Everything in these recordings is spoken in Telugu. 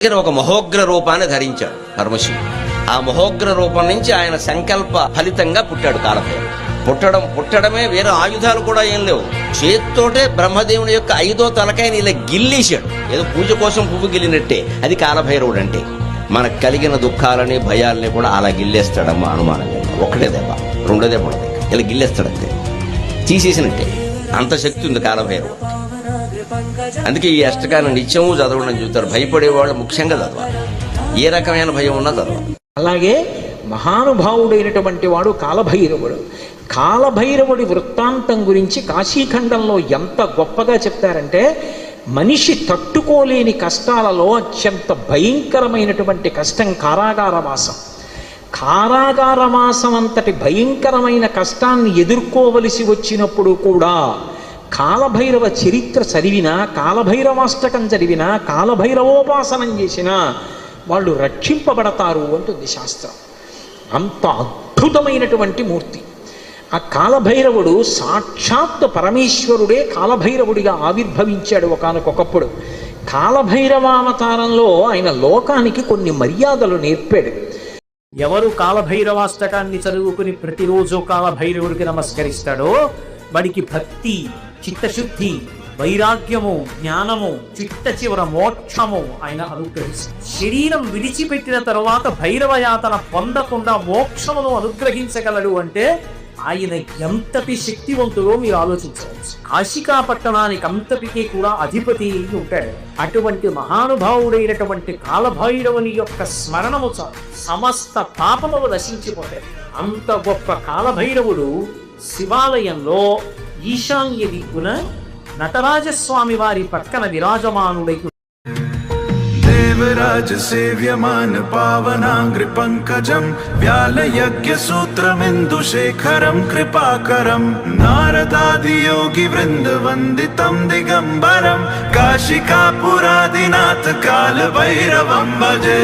దగ్గర ఒక మహోగ్ర రూపాన్ని ధరించాడు పరమశివుడు. ఆ మహోగ్ర రూపం నుంచి ఆయన సంకల్ప ఫలితంగా పుట్టాడు కాలభైరవుడు. పుట్టడమే, వేరే ఆయుధాలు కూడా ఏం లేవు. చేత్తోటే బ్రహ్మదేవుని యొక్క 5వ తలకాయని ఇలా గిల్లేశాడు. ఏదో పూజ కోసం పువ్వు గిల్లినట్టే అది కాలభైరవుడు అంటే. మనకు కలిగిన దుఃఖాలని భయాలని కూడా అలా గిల్లేస్తాడమ్మా. అనుమానం లేదు. ఒకటే దెబ్బ, రెండో దెబ్బ ఉండదు, ఇలా గిల్లేస్తాడంతే, తీసేసినట్టే. అంత శక్తి ఉంది కాలభైరవుడు. అందుకే ఈ అష్టకాన్ని నిత్యము చదవడం చూస్తారు. భయపడేవాళ్ళు ముఖ్యంగా చదవాలి. ఏ రకమైన భయం ఉన్నా చదవాలి. అలాగే మహానుభావుడైనటువంటి వాడు కాలభైరవుడు. కాలభైరవుడి వృత్తాంతం గురించి కాశీఖండంలో ఎంత గొప్పగా చెప్తారంటే, మనిషి తట్టుకోలేని కష్టాలలో అత్యంత భయంకరమైనటువంటి కష్టం కారాగారవాసం. కారాగారవాసం అంతటి భయంకరమైన కష్టాన్ని ఎదుర్కోవలసి వచ్చినప్పుడు కూడా కాలభైరవ చరిత్ర చదివినా, కాలభైరవాష్టకం చదివినా, కాలభైరవోపాసనం చేసినా వాళ్ళు రక్షింపబడతారు అంటుంది శాస్త్రం. అంత అద్భుతమైనటువంటి మూర్తి ఆ కాలభైరవుడు. సాక్షాత్ పరమేశ్వరుడే కాలభైరవుడిగా ఆవిర్భవించాడు ఒకానొకప్పుడు. కాలభైరవావతారంలో ఆయన లోకానికి కొన్ని మర్యాదలు నేర్పాడు. ఎవరు కాలభైరవాష్టకాన్ని చదువుకుని ప్రతిరోజు కాలభైరవుడికి నమస్కరిస్తాడో వాడికి భక్తి, చిత్తశుద్ధి, వైరాగ్యము, జ్ఞానము, చిట్ట చివర మోక్షము ఆయన అనుగ్రహిస్తాడు. శరీరం విడిచిపెట్టిన తరువాత భైరవయాతన పొందకుండా మోక్షమును అనుగ్రహించగలడు అంటే ఆయన ఎంతటి శక్తివంతుడో మీరు ఆలోచించవచ్చు. కాశికా పట్టణానికి అంతటికీ కూడా అధిపతి ఉంటాడు. అటువంటి మహానుభావుడైనటువంటి కాలభైరవుని యొక్క స్మరణము సమస్త పాపములు నశించిపోతాయి. అంత గొప్ప కాలభైరవుడు శివాలయంలో ఈశాన్య దిక్కున నటరాజస్వామి వారి పక్కన విరాజమానుడై देवराज सेव्यमान पावनांग्रि पंकजं व्यालयज्ञ सूत्रमिन्दुशेखरं कृपाकरं नारदादि योगी वृंद वंदितं दिगंबरं काशिकापुरादिनाथ कालभैरवं भजे।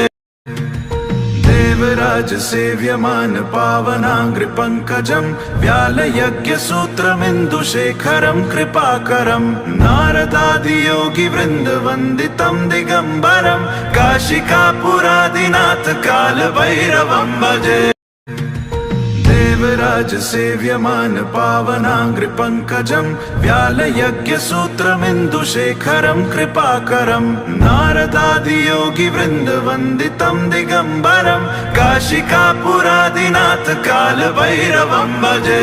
देवराज सेव्यमान पावनांग्रि पंकजं व्यालयज्ञ सूत्रमिन्दुशेखरं कृपाकरं नारदादि योगी वृंद वंदितं दिगंबरं काशिकापुरादिनाथ कालभैरवं भजे। देवराज सेव्यमान पावनांग्रि पंकजं व्यालयज्ञ सूत्रमिन्दुशेखरं कृपाकरं नारदादि योगी वृंद वंदितं दिगंबरं काशिकापुरादिनाथ कालभैरवं भजे।